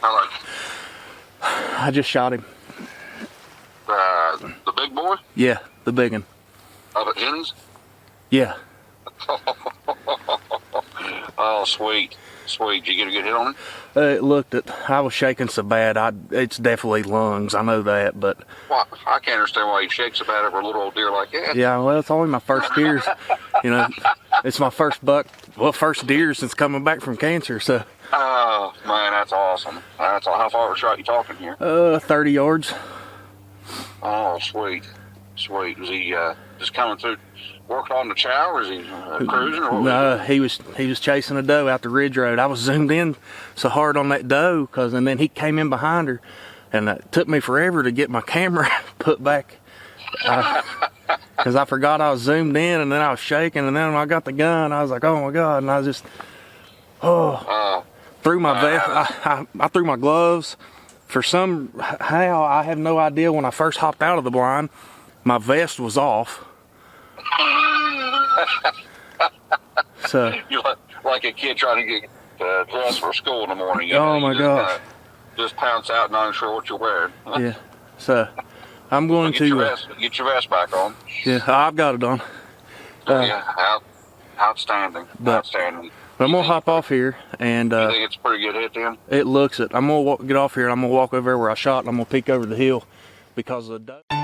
How like I just shot him. the big boy Yeah, the big one. up at Jenny's? Yeah. Oh, sweet. Sweet. Did you get a good hit on him? It looked at. I was shaking so bad. It's definitely lungs. I know that, but Well, I can't understand why he shakes so bad over a little old deer like that. yeah. Well, it's only my first deer. You know, it's my first buck. Well, first deer since coming back from cancer. So. Oh, man, that's awesome. That's how far of a shot you talking here? 30 yards. Oh, sweet. Sweet. Was he just coming through, working on the chow, or is he cruising? Or what No, he was chasing a doe out the ridge road. I was zoomed in so hard on that doe, and then he came in behind her, and it took me forever to get my camera put back, because I forgot I was zoomed in, and then I was shaking, and then when I got the gun, I was like, oh my God, and I just, threw my vest, I threw my gloves. For somehow, I have no idea, when I first hopped out of the blind, my vest was off. So You're like a kid trying to get dressed for school in the morning. You Oh know, my you gosh. just pounce out, not unsure what you're wearing. yeah, so I'm going Get your to. vest, back on. Yeah, I've got it on. Yeah, outstanding. but- Outstanding. But I'm gonna hop off here, and You think it's a pretty good hit then? it looks it. I'm gonna get off here, and I'm gonna walk over there where I shot, and I'm gonna peek over the hill because of the doe.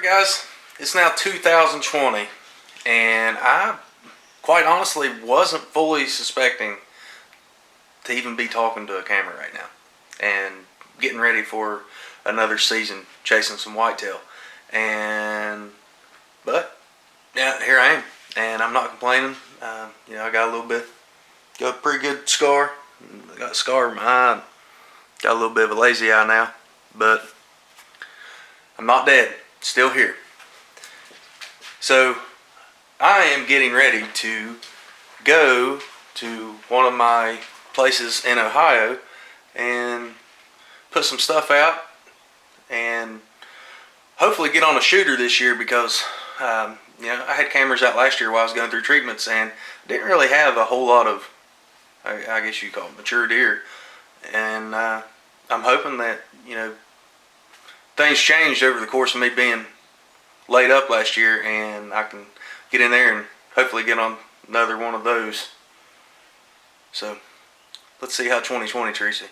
Guys, it's now 2020, and I quite honestly wasn't fully suspecting to even be talking to a camera right now and getting ready for another season chasing some whitetail. But yeah, here I am, and I'm not complaining. You know, I got a pretty good scar. I got a scar in my eye. Got a little bit of a lazy eye now, but I'm not dead. Still here. So I am getting ready to go to one of my places in Ohio and put some stuff out and hopefully get on a shooter this year, because you know, I had cameras out last year while I was going through treatments and didn't really have a whole lot of, I guess you call it, mature deer. And I'm hoping that, you know, things changed over the course of me being laid up last year, and I can get in there and hopefully get on another one of those. So let's see how 2020 treats me.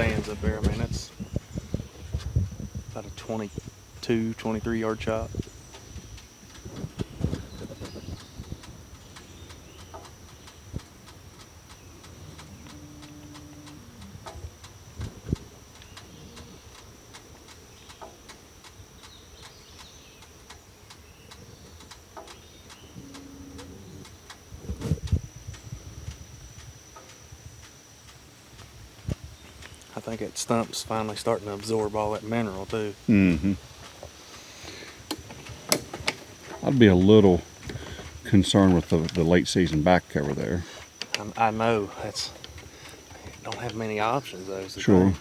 stands up there. I mean, that's about a 22, 23-yard shot. I think that stump's finally starting to absorb all that mineral too. Mm-hmm. I'd be a little concerned with the late season back cover there. I know that's don't have many options though. Is the Sure, thing.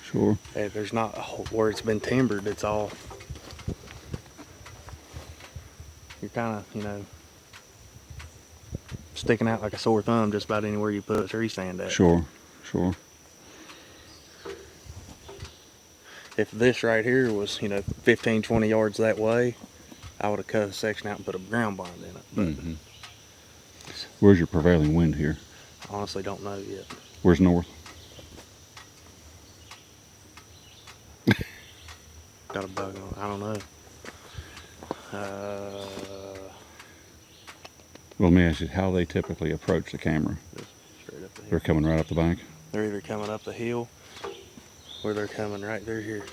sure. There's not a whole, where it's been timbered. It's all you're kind of sticking out like a sore thumb just about anywhere you put a tree stand at. Sure, sure. If this right here was 15, 20 yards that way, I would have cut a section out and put a ground blind in it. But Mm-hmm. Where's your prevailing wind here? I honestly don't know yet. Where's north? Got a bug on it. I don't know. Well, let me ask you how they typically approach the camera. Just straight up the hill. They're coming right up the bank. They're either coming up the hill or they're coming right through here.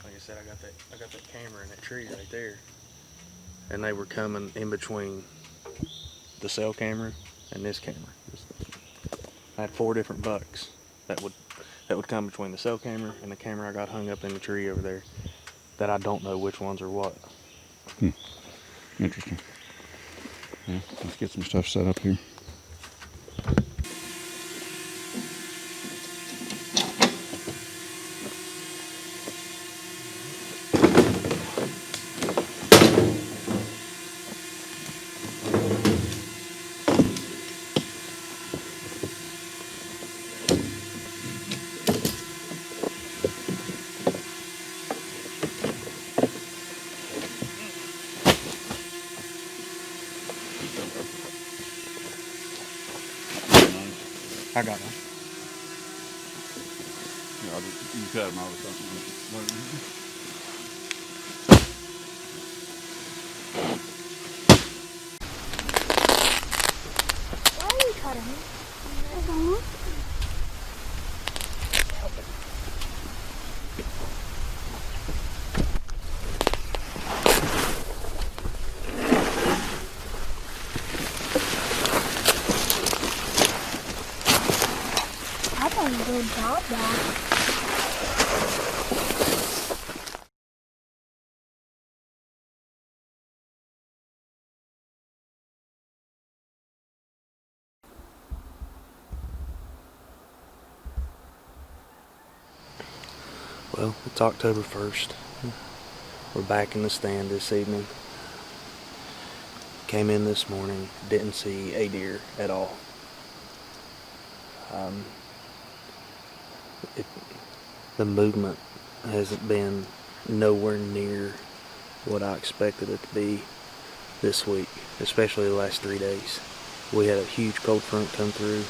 Like I said, I got that camera in that tree right there. And they were coming in between the cell camera and this camera. I had 4 different bucks that would come between the cell camera and the camera I got hung up in the tree over there that I don't know which ones are what. Interesting. Yeah, let's get some stuff set up here. I got one. Yeah, you cut them out or something. Why are you cutting it? I don't know. I thought you did job that. Well, it's October 1st. We're back in the stand this evening. Came in this morning, didn't see a deer at all. The movement hasn't been nowhere near what I expected it to be this week, especially the last 3 days. We had a huge cold front come through.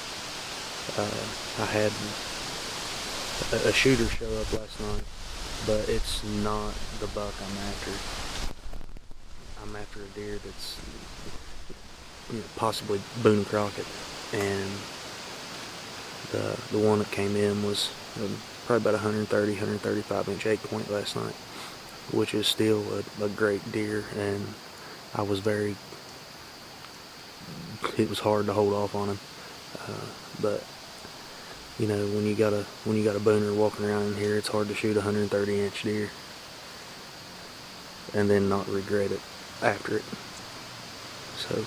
I had a shooter show up last night, but it's not the buck I'm after. I'm after a deer that's possibly Boone and Crockett, and the one that came in was probably about 130, 135 inch 8-point last night, which is still a great deer, and it was hard to hold off on him, but when you got a booner walking around in here, it's hard to shoot a 130 inch deer and then not regret it after it. So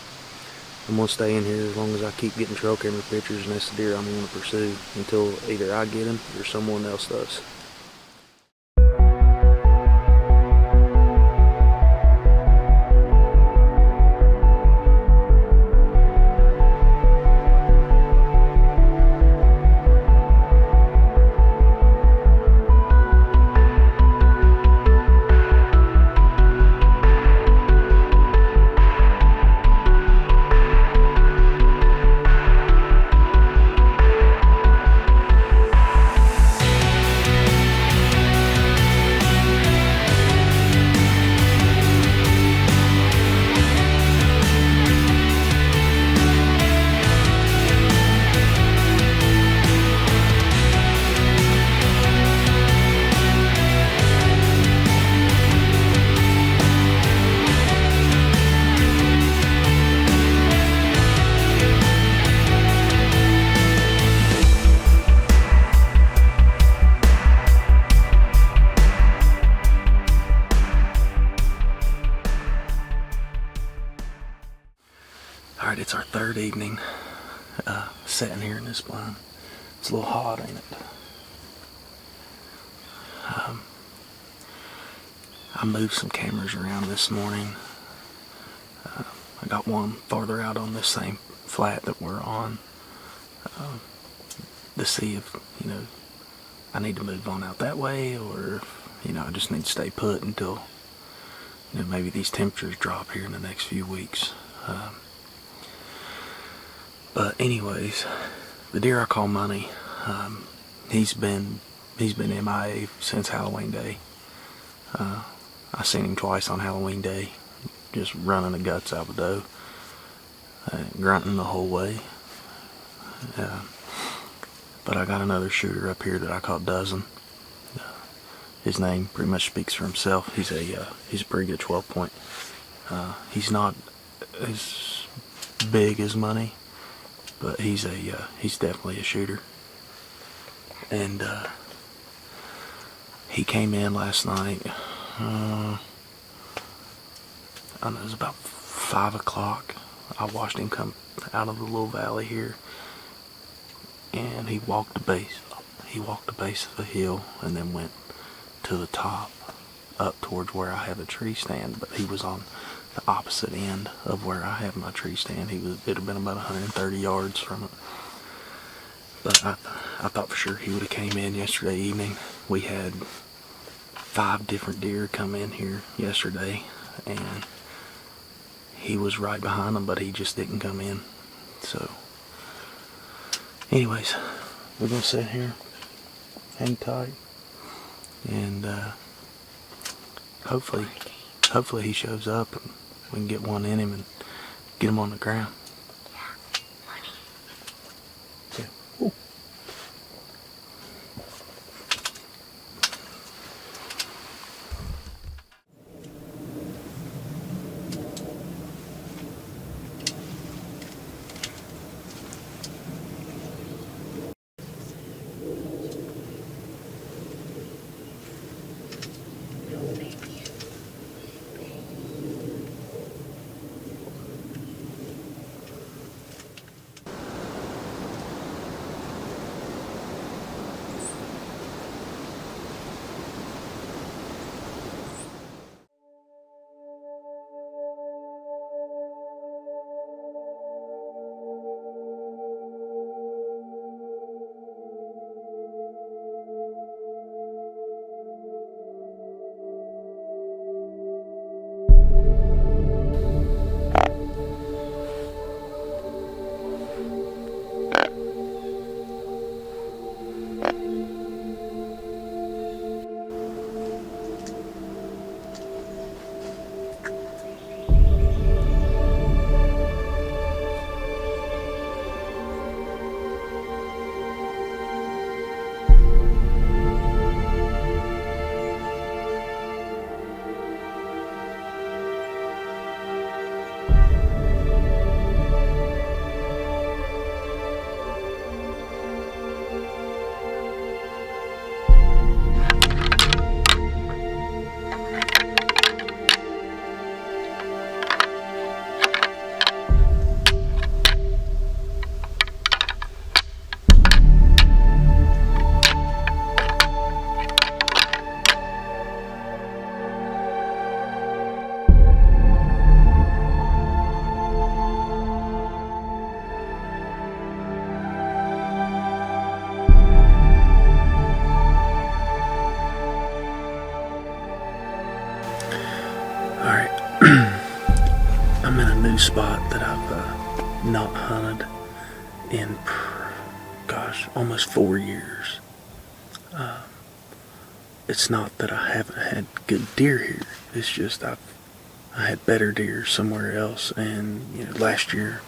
I'm gonna stay in here as long as I keep getting trail camera pictures, and that's the deer I'm gonna pursue until either I get him or someone else does. evening. Sitting here in this blind. It's a little hot, ain't it? I moved some cameras around this morning. I got one farther out on this same flat that we're on to see if, I need to move on out that way, or, I just need to stay put until, maybe these temperatures drop here in the next few weeks. But anyways, the deer I call Money, he's been MIA since Halloween Day. I seen him twice on Halloween Day, just running the guts out of the doe, grunting the whole way. But I got another shooter up here that I call Dozen. His name pretty much speaks for himself. He's a pretty good 12 point. He's not as big as Money, but he's definitely a shooter. And he came in last night. I don't know, it was about 5 o'clock. I watched him come out of the little valley here, and he walked the base of the hill, and then went to the top, up towards where I have a tree stand. But he was on the opposite end of where I have my tree stand. It had been about 130 yards from it. But I thought for sure he would have came in yesterday evening. We had 5 different deer come in here yesterday, and he was right behind them, but he just didn't come in. So anyways, we're gonna sit here, hang tight, and hopefully he shows up and we can get one in him and get him on the ground. Yeah. Ooh. I'm in a new spot that I've not hunted in, almost 4 years. It's not that I haven't had good deer here. It's just I had better deer somewhere else. And last year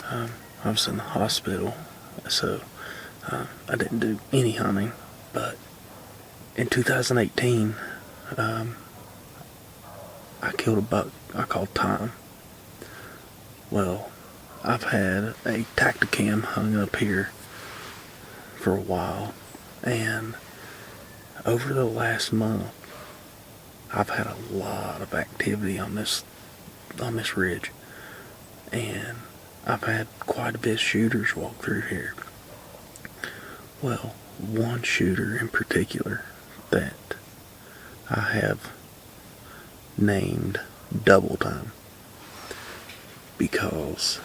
I was in the hospital, so I didn't do any hunting. But in 2018, I killed a buck I called Time. Well, I've had a Tacticam hung up here for a while, and over the last month, I've had a lot of activity on this ridge, and I've had quite a bit of shooters walk through here. Well, one shooter in particular that I have named Double Time because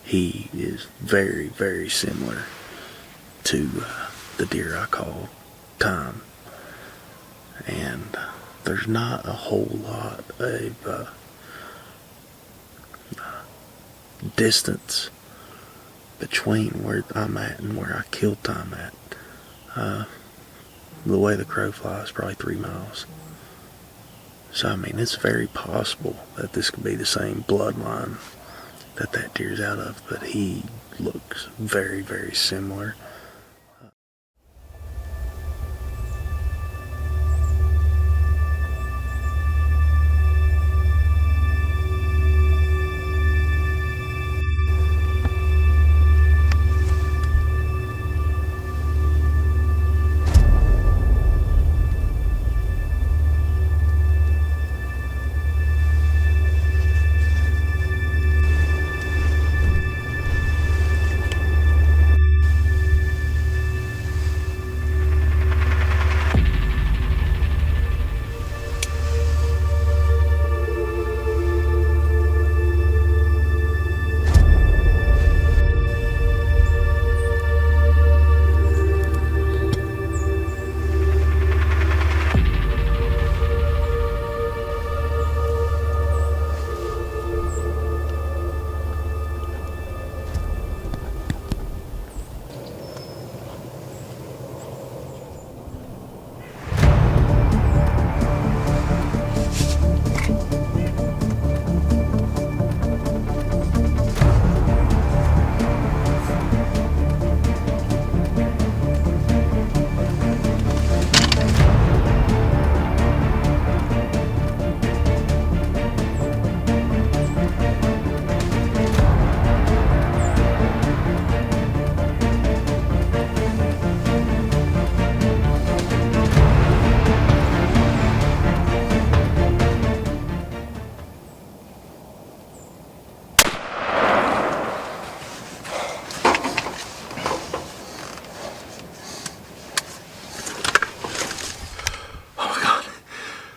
he is very, very similar to the deer I call Time. And there's not a whole lot of distance between where I'm at and where I killed Time at. The way the crow flies, probably 3 miles. So I mean, it's very possible that this could be the same bloodline that deer's out of, but he looks very, very similar.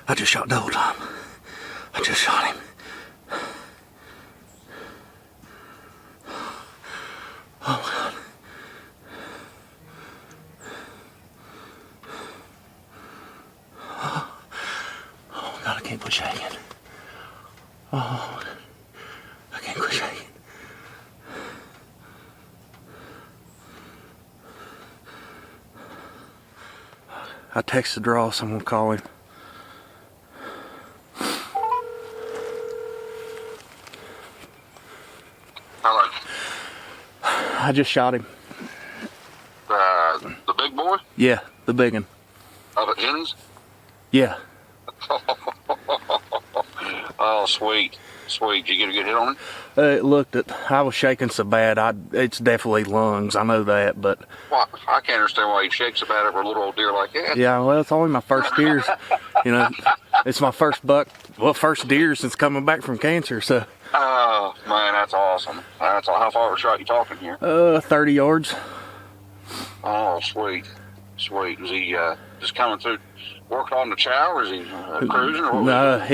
I just shot Double Time. I just shot him. Oh my God. Oh my God, I can't quit shaking. Oh, I can't quit shaking. I texted Ross, I'm gonna call him. Hello. I just shot him. The big boy Yeah, the big one. up at Jenny's? Yeah. Oh, sweet. Sweet. Did you get a good hit on him? It looked at, I was shaking so bad, it's definitely lungs, I know that, but Well, I can't understand why he shakes about it for a little old deer like that. yeah, well, it's only my first deer. You know, it's my first first deer since coming back from cancer, so. Oh, man, that's awesome. That's how far of a shot you talking here? 30 yards. Oh, sweet. Sweet. Was he just coming through, working on the chow, or is he cruising? Or what No, was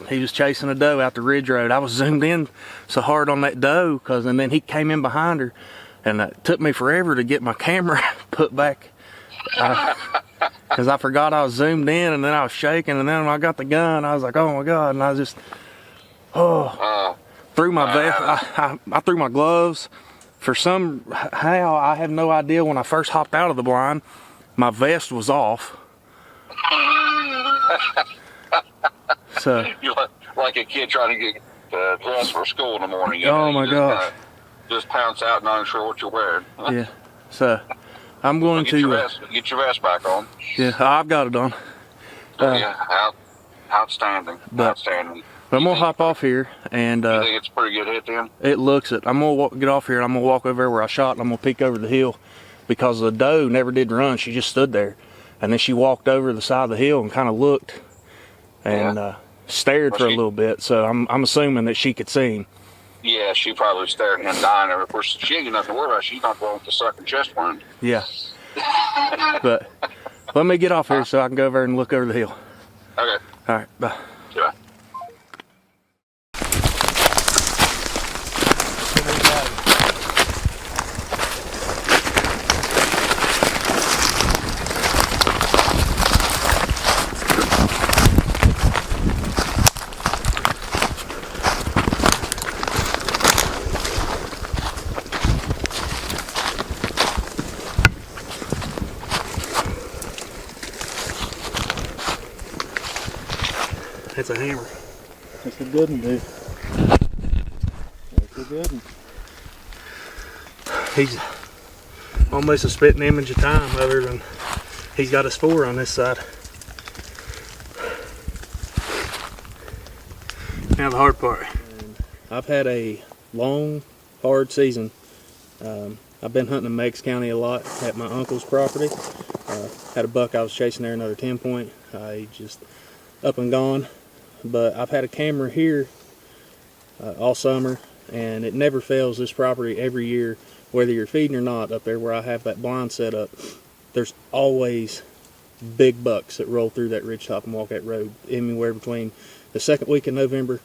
he was chasing a doe out the ridge road. I was zoomed in so hard on that doe, and then he came in behind her, and it took me forever to get my camera put back. Because I forgot I was zoomed in, and then I was shaking, and then when I got the gun, I was like, oh my God, and I just, threw my vest, I threw my gloves. For somehow, I have no idea, when I first hopped out of the blind, my vest was off. So you like a kid trying to get dressed for school in the morning. You Oh know, my you gosh. Just pounce out and not even sure what you're wearing. yeah, so I'm going Get your to get your vest back on. yeah, I've got it on. Yeah, outstanding. but- Outstanding. But I'm gonna hop off here, and You think it's a pretty good hit then? it looks it. I'm gonna get off here, and I'm gonna walk over there where I shot, and I'm gonna peek over the hill, because the doe never did run. She just stood there, and then she walked over the side of the hill and kind of looked and stared Was for a she- little bit. So I'm assuming that she could see him. Yeah, she probably staring and dying. Of course, she ain't got nothing to worry about. She's not going with the second chest wound. Yeah. But let me get off here so I can go over and look over the hill. Okay. All right, bye. Yeah. That's a hammer. That's a good one, dude. That's a good one. He's almost a spitting image of time, other than he's got a spore on this side. Now the hard part. I've had a long, hard season. I've been hunting in Meigs County a lot at my uncle's property. Had a buck I was chasing there, another 10 point. He just up and gone. But I've had a camera here all summer, and it never fails this property every year, whether you're feeding or not. Up there where I have that blind set up, there's always big bucks that roll through that ridgetop and walk that road, anywhere between the second week of November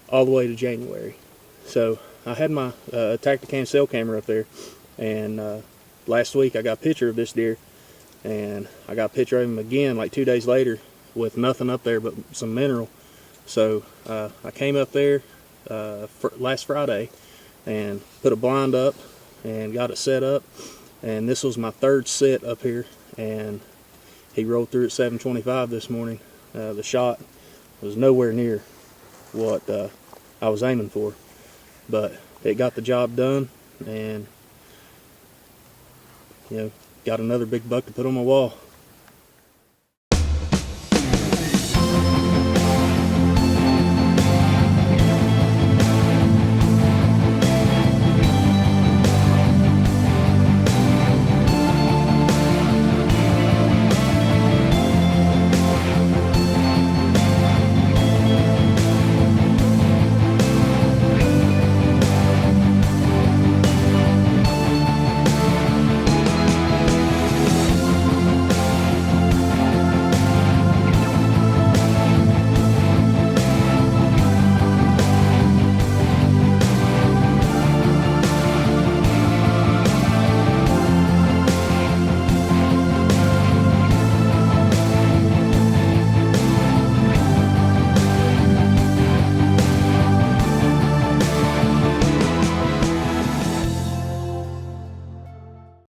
all the way to January. So I had my Tactacam cell camera up there, and last week I got a picture of this deer, and I got a picture of him again like 2 days later with nothing up there but some mineral. So I came up there last Friday and put a blind up and got it set up, and this was my third sit up here, and he rolled through at 725 this morning. The shot was nowhere near what I was aiming for, but it got the job done, and got another big buck to put on my wall.